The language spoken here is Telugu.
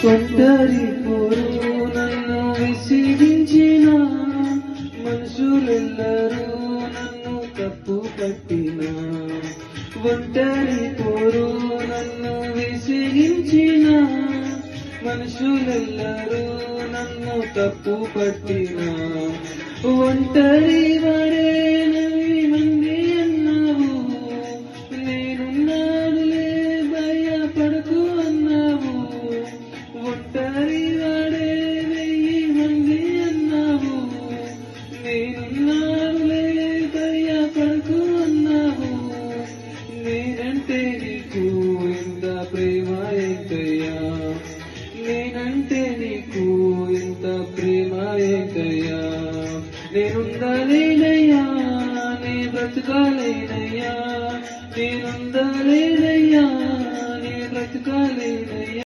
ఒంటరి పోరు నన్ను విసిగించిన మనుషులెల్లరూ నన్ను తప్పు పట్టిన ఒంటరి పోరు నన్ను విసిగించిన మనుషులెల్లరూ నన్ను తప్పు పట్టిన ఒంటరి వాడేనని మంది అన్నావు నేనున్నానులే భయపడకు అన్నావు ఒంటరి వాడే 1000 మంది అన్నావు నేనున్నానులే భయపడకు అన్నావు నేనంటే నీకు ఎంత ప్రేమ ఏంటయ్యా నేనంటే నీకు ఎంత ప్రేమ ఏంటయ్యా నేనుండలేనయ్యా నే బ్రతకాలేనయ్యా